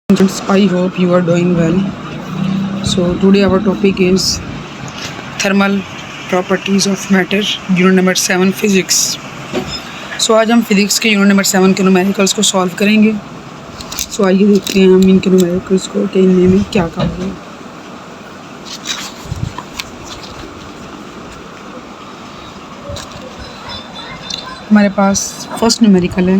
I hope you are doing well. So today our topic is thermal properties of matter, unit number 7 physics. So आज हम physics के unit number 7 के numericals को solve करेंगे. सो आइए देखते हैं हम इनके न्यूमेरिकल्स को कि इनमें में क्या काम है. हमारे पास फर्स्ट न्यूमेरिकल है.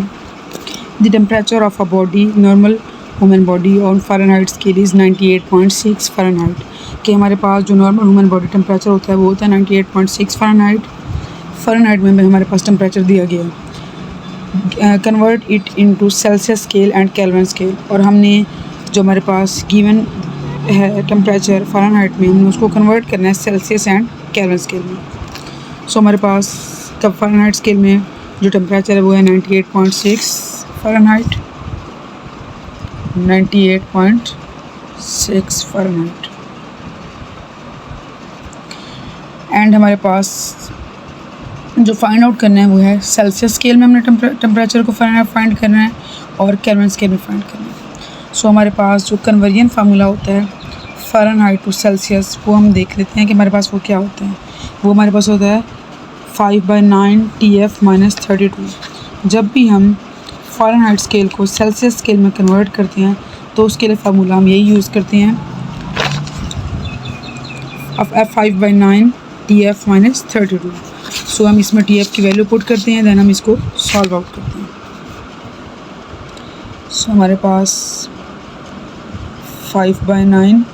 The temperature of a body, normal human body on Fahrenheit scale is 98.6 Fahrenheit. कि हमारे पास जो नॉर्मल ह्यूमन बॉडी टेम्परेचर होता है वो होता है 98.6 फ़ारेनहाइट. फ़ारेनहाइट में हमारे पास टेम्परेचर दिया गया है. Convert it into Celsius scale and kelvin scale. और हमने जो हमारे पास गिवन है टेम्परेचर फ़ारेनहाइट में, हमने उसको कन्वर्ट करना है सेल्सियस एंड केल्विन स्केल में. सो हमारे पास तब फ़ारेनहाइट स्केल में जो टेम्परेचर है वो है 98.6 फ़ारेनहाइट. 98.6 फ़ारेनहाइट. एंड हमारे पास जो फाइंड आउट करना है वो है सेल्सियस स्केल में हमने टेम्परेचर को फाइंड करना है और केल्विन स्केल में फाइंड करना है. सो हमारे पास जो कन्वर्जन फार्मूला होता है फ़ारेनहाइट टू सेल्सियस, वो हम देख लेते हैं कि हमारे पास वो क्या होता है. वो हमारे पास होता है 5/9 TF-32. जब भी हम फ़ारेनहाइट स्केल को सेल्सियस स्केल में कन्वर्ट करते हैं तो उसके लिए फार्मूला हम यही यूज़ करते हैं, अब 5/9 TF-32. सो हम इसमें TF की वैल्यू पुट करते हैं, देन हम इसको सॉल्व आउट करते हैं. सो हमारे पास 5/9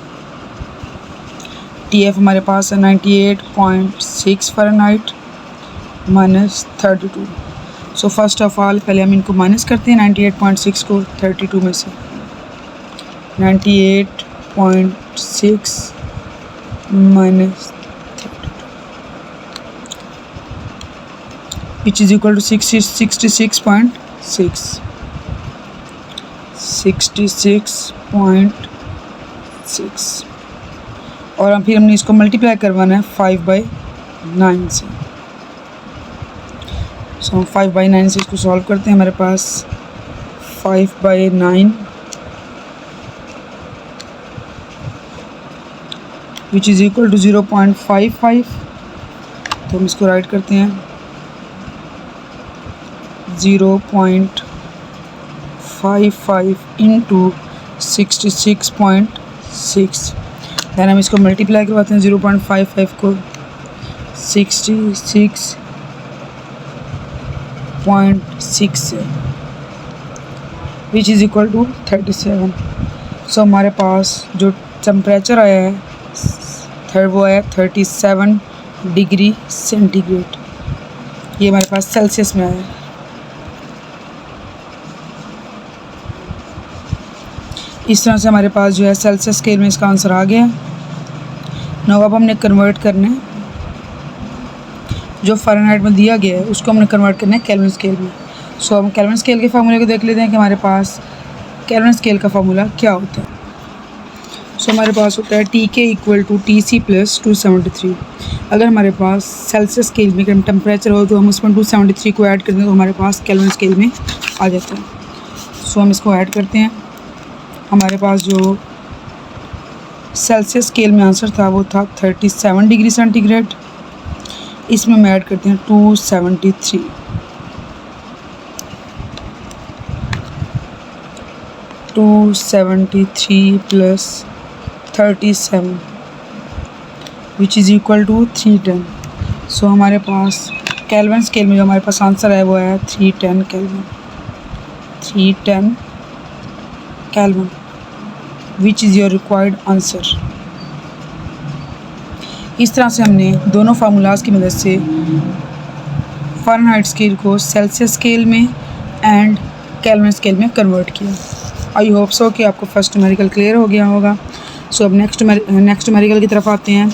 TF हमारे पास है 98.6 Fahrenheit minus 32. So first of all पहले हम इनको माइनस करते हैं 98.6 को 32 में से. 98.6 minus 32 which is equal to 66.6. 66.6. और हम फिर हमने इसको मल्टीप्लाई करवाना है 5/9 से. सो हम 5/9 से इसको सॉल्व करते हैं. हमारे पास 5/9 विच इज़ इक्वल टू 0.55. तो हम इसको राइट करते हैं 0.55 इंटू 66.6. दैन हम इसको मल्टीप्लाई करवाते हैं 0.55 को 66.6 से, विच इज़ इक्वल टू 37. सो हमारे पास जो टेम्परेचर आया है वो आया 37 डिग्री सेंटीग्रेड. ये हमारे पास सेल्सियस में आया है. इस तरह से हमारे पास जो है सेल्सियस स्केल में इसका आंसर आ गया. नाउ अब हमने कन्वर्ट करना है जो फ़ारेनहाइट में दिया गया है उसको हमने कन्वर्ट करना है केल्विन स्केल में. सो हम केल्विन स्केल के फार्मूले को देख लेते हैं कि हमारे पास केल्विन स्केल का फार्मूला क्या होता है. सो हमारे पास होता है TK equal to TC plus 273. अगर हमारे पास सेल्सियस स्केल में टेम्परेचर हो तो हम उसमें 273 को ऐड करते हैं तो हमारे पास केल्विन स्केल में आ जाता है. सो हम इसको ऐड करते हैं. हमारे पास जो सेल्सियस स्केल में आंसर था वो था 37 डिग्री सेंटीग्रेड. इसमें हम ऐड करते हैं 273. 273 plus 37 which is equal to 310. So हमारे पास केल्विन स्केल में जो हमारे पास आंसर है वो है 310 kelvin. 310 kelvin which is your required answer. इस तरह से हमने दोनों फार्मूलाज की मदद से फ़ारेनहाइट स्केल को सेल्सियस स्केल में एंड केल्विन स्केल में कन्वर्ट किया. आई होप सो कि आपको फर्स्ट न्यूमेरिकल क्लियर हो गया होगा. सो अब नेक्स्ट न्यूमेरिकल की तरफ आते हैं.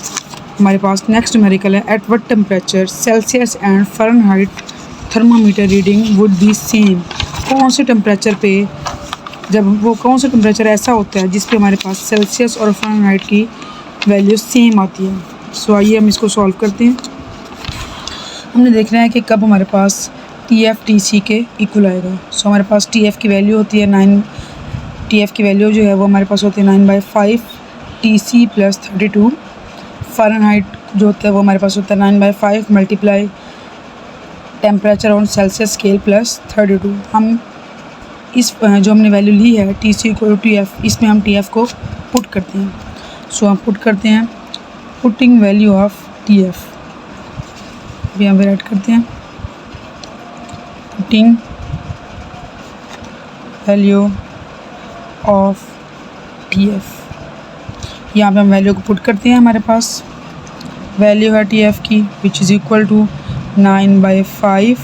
हमारे पास नेक्स्ट न्यूमेरिकल है at what temperature Celsius and Fahrenheit thermometer reading would be same. कौन से टेम्परेचर पे कौन सा टेम्परेचर ऐसा होता है जिस पे हमारे पास सेल्सियस और फ़ारेनहाइट की वैल्यू सेम आती है. सो आइए हम इसको सॉल्व करते हैं. हमने देखना है कि कब हमारे पास TF TC के इक्वल आएगा. सो हमारे पास TF की वैल्यू होती है TF की वैल्यू जो है वो हमारे पास होती है 9/5 TC प्लस 32। फ़ारेनहाइट जो होता है वो हमारे पास होता है 9/5 multiply temperature on Celsius scale plus 32। हम इस जो हमने वैल्यू ली है TC इक्वल टू TF, इसमें हम TF को पुट करते हैं। सो हम पुट करते हैं पुटिंग वैल्यू ऑफ TF, भी हम ऐड करते हैं पुटिंग वैल्यू ऑफ TF। यहाँ पे हम वैल्यू को पुट करते हैं, हमारे पास वैल्यू है TF की which is equal to 9/5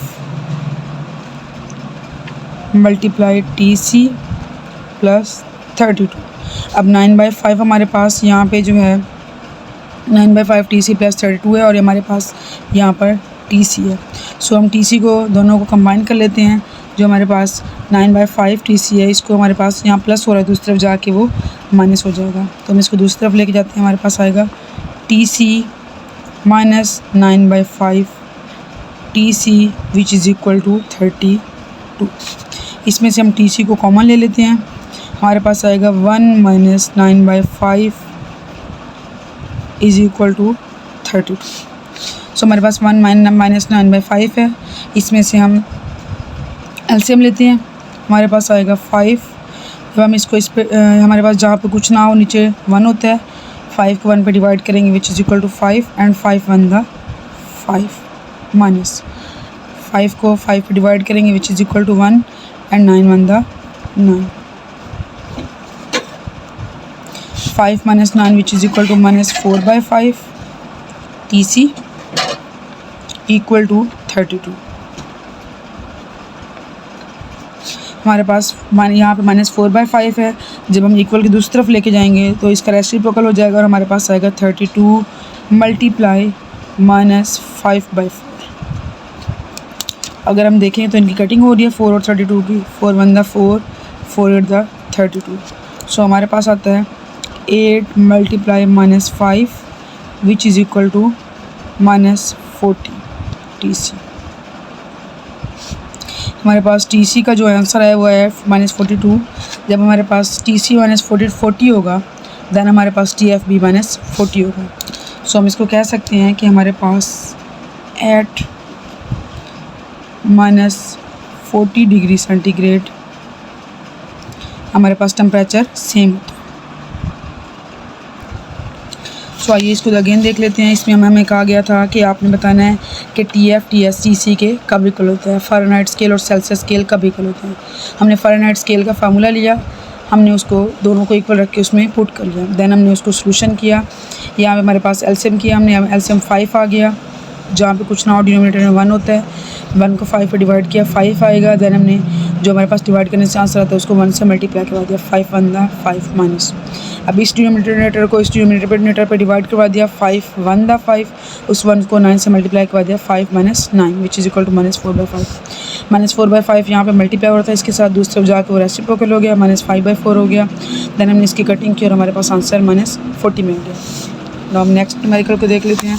multiply TC plus 32। अब 9/5 हमारे पास यहाँ पे जो है 9/5 TC प्लस 32 है और हमारे पास यहाँ पर TC है। सो हम TC को दोनों को कंबाइन कर लेते हैं। जो हमारे पास 9/5 TC है इसको हमारे पास यहाँ प्लस हो रहा है, दूसरी तरफ जाके वो माइनस हो जाएगा। तो हम इसको दूसरी तरफ लेके जाते हैं, हमारे पास आएगा TC minus 9/5 TC which is equal to 32। इसमें से हम TC को कॉमन ले लेते हैं, हमारे पास आएगा 1 माइनस 9/5 इज़ इक्वल टू 32। सो हमारे पास 1 माइनस 9/5 है, इसमें से हम एलसीएम लेते हैं, हमारे पास आएगा 5। जब हम इसको इस पर हमारे पास जहाँ पे कुछ ना हो नीचे 1 होता है, 5 को 1 पे डिवाइड करेंगे which is equal to 5 and 5 1 the 5 minus 5 को 5 पे डिवाइड करेंगे which is equal to 1 and 9 1 the 9। 5 minus 9 which is equal to minus 4/5 TC equal to 32। हमारे पास यहाँ पे माइनस 4/5 है, जब हम इक्वल की दूसरी तरफ लेके जाएंगे तो इसका रेसिप्रोकल हो जाएगा और हमारे पास आएगा 32 मल्टीप्लाई माइनस 5/4। अगर हम देखें तो इनकी कटिंग हो रही है 4 और 32 की, 4 1 द 4, 4 8 द 32। सो हमारे पास आता है 8 multiply minus 5 which is equal to minus 40 TC। हमारे पास TC का जो आंसर है वो है माइनस 42। जब हमारे पास TC माइनस 40 होगा देन हमारे पास TF भी माइनस 40 होगा। सो हम इसको कह सकते हैं कि हमारे पास एट माइनस 40 डिग्री सेंटीग्रेड हमारे पास टेम्परेचर सेम होता है। सो आइए इसको अगेन देख लेते हैं। इसमें हमें कहा गया था कि आपने बताना है कि TF TS TC के कब इक्वल होता है, फ़ारेनहाइट स्केल और सेल्सियस स्केल कब इक्वल होते हैं। हमने फ़ारेनहाइट स्केल का फार्मूला लिया, हमने उसको दोनों को इक्वल रख के उसमें पुट कर लिया, देन हमने उसको सोल्यूशन किया। यहाँ पे हमारे पास एलसीएम किया हमने, एलसीएम 5 आ गया, जहाँ पे कुछ ना हो डिनोमिनेटर में 1 होता है, 1 को 5 पे डिवाइड किया 5 आएगा। देन हमने जो हमारे पास डिवाइड करने से आंसर आता है उसको 1 से मल्टीप्लाई करवा दिया, 5 1 द 5 माइनस। अब इस डिनोमिनेटर को इस डिनोमिनेटर पे डिवाइड करवा दिया, 5 1 द 5, उस 1 को 9 से मल्टीप्लाई करवा दिया, 5 minus 9 which is equal to minus 4/5। Minus 4/5 यहाँ पे मल्टीप्लाई हो रहा था, इसके साथ दूसरी तरफ जाकर वो रेसिप्रोकल हो गया, माइनस 5/4 हो गया। देन हमने इसकी कटिंग की और हमारे पास आंसर माइनस 40 मिल गया। अब हम नेक्स्ट न्यूमेरिकल को देख लेते हैं।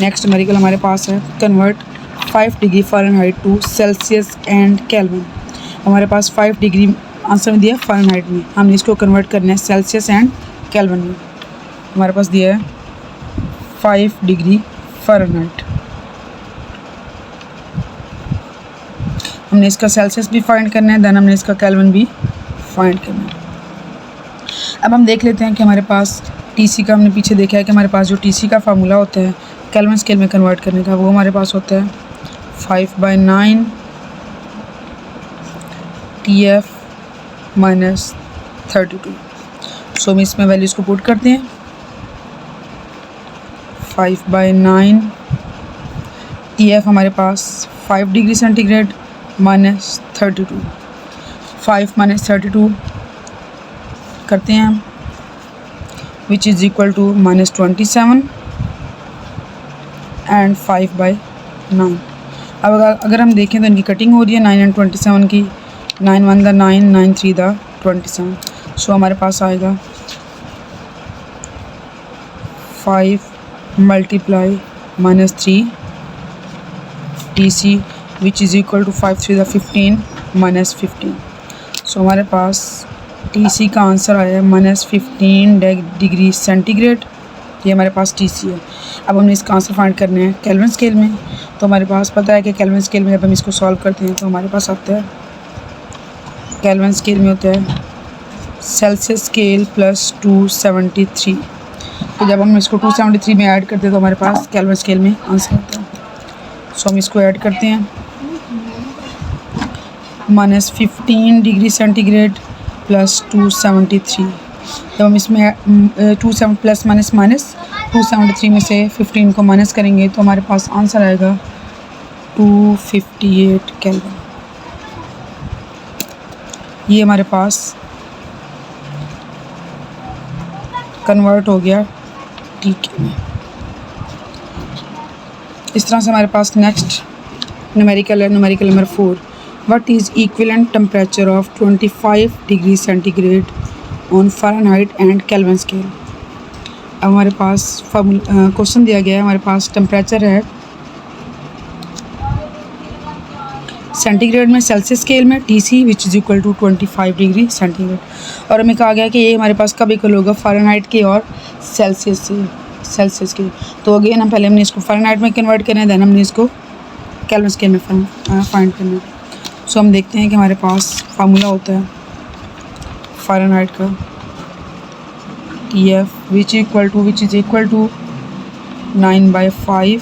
नेक्स्ट न्यूमेरिकल हमारे पास है convert 5 degree Fahrenheit to Celsius and kelvin. हमारे पास 5 डिग्री आंसर में दिया है फ़ारेनहाइट में, हमने इसको कन्वर्ट करना है सेल्सियस एंड केल्विन में। हमारे पास दिया है 5 डिग्री फ़ारेनहाइट, हमने इसका सेल्सियस भी फाइंड करना है, देन हमने इसका केल्विन भी फाइंड करना है। अब हम देख लेते हैं कि हमारे पास TC का, हमने पीछे देखा है कि हमारे पास जो TC का फार्मूला होता है केल्विन स्केल में कन्वर्ट करने का, वो हमारे पास होता है 5/9 TF माइनस 32। सो हम इसमें वैल्यूज़ को पुट करते हैं, 5/9 TF हमारे पास 5 डिग्री सेंटीग्रेड माइनस 32, 5 माइनस 32 करते हैं हम which is equal to minus 27 and 5/9। अब अगर हम देखें तो इनकी कटिंग हो रही है 9 एंड 27 की, 9 1 द 9, 9 3 द 27। सो हमारे पास आएगा 5 multiply minus 3 TC which is equal to 5 3 the 15 minus 15। So हमारे पास TC का आंसर आया है -15 डिग्री सेंटीग्रेड। ये हमारे पास TC है। अब हमने इसका आंसर फाइंड करना है केल्विन स्केल में। तो हमारे पास पता है कि केल्विन स्केल में जब हम इसको सॉल्व करते हैं तो हमारे पास आता है, केल्विन स्केल में होता है सेल्सियस स्केल प्लस 273। तो जब हम इसको 273 में ऐड करते हैं तो हमारे पास केल्विन स्केल में आंसर आता है। सो हम इसको ऐड करते हैं, -15 डिग्री सेंटीग्रेड प्लस 273। जब हम इसमें 27 प्लस माइनस 273 में से 15 को माइनस करेंगे तो हमारे पास आंसर आएगा 258 केल्विन। ये हमारे पास कन्वर्ट हो गया TK में। इस तरह से हमारे पास नेक्स्ट न्यूमेरिकल है, numerical number 4। What is equivalent temperature of 25 degree centigrade on Fahrenheit and kelvin scale. अब हमारे पास क्वेश्चन दिया गया है, हमारे पास टेम्परेचर है सेंटीग्रेड में, सेल्सियस स्केल में TC which is equal to 25 degree centigrade, और हमें कहा गया कि ये हमारे पास कब इक्वल होगा फ़ारेनहाइट के और सेल्सियस के। तो अगेन हमने इसको फ़ारेनहाइट में कन्वर्ट करना है, देन हमने इसको केल्विन स्केल में फाइंड करना है। सो हम देखते हैं कि हमारे पास फार्मूला होता है फ़ारेनहाइट का TF which is equal to 9/5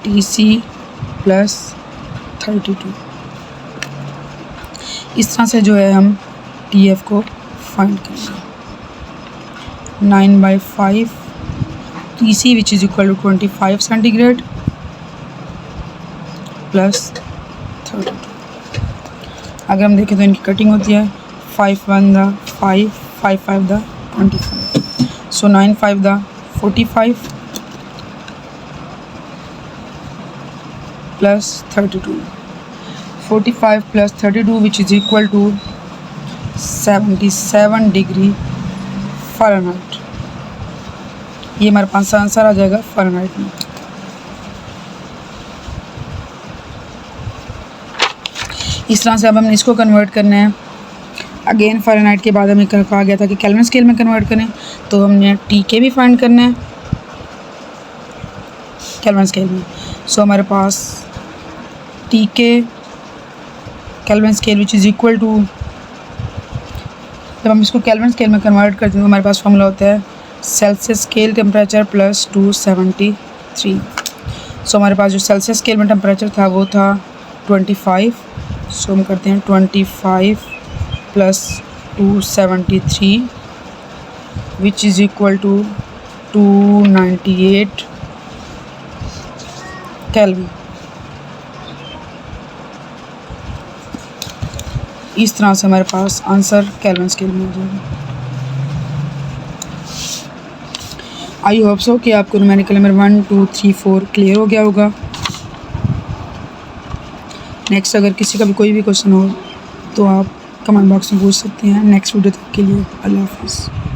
TC plus 32। इस तरह से जो है हम TF को फाइंड करेंगे। 9/5 TC which is equal to 25 centigrade plus 32। अगर हम देखें तो इनकी कटिंग होती है 5 दा 5, 5 दा 25। सो 9 the 45 plus 32, 45 plus 32 which is equal to 77 degree Fahrenheit. ये हमारे पास आंसर आ जाएगा फ़ारेनहाइट में। इस तरह से अब हमने इसको कन्वर्ट करना है। अगेन फ़ारेनहाइट के बाद हमें कहा गया था कि केल्विन स्केल में कन्वर्ट करें, तो हमने TK भी फाइंड करना है केल्विन स्केल में। सो हमारे पास TK kelvin scale which is equal to, जब हम इसको केल्विन स्केल में कन्वर्ट करते हैं तो हमारे पास फॉर्मूला होता है सेल्सियस स्केल टेम्परेचर प्लस 273। सो हमारे पास जो सेल्सियस स्केल में टेम्परेचर था वो था 25। सो हम करते हैं 25 plus 273 which is equal to 298 kelvin. इस तरह से हमारे पास आंसर केल्विन स्केल में हो जाएगा। आई होप सो कि आपको न्यूमेरिकल नंबर 1, 2, 3, 4 क्लियर हो गया होगा। नेक्स्ट अगर किसी का भी कोई भी क्वेश्चन हो तो आप कमेंट बॉक्स में पूछ सकते हैं। नेक्स्ट वीडियो तक के लिए अल्लाह हाफ़िज़।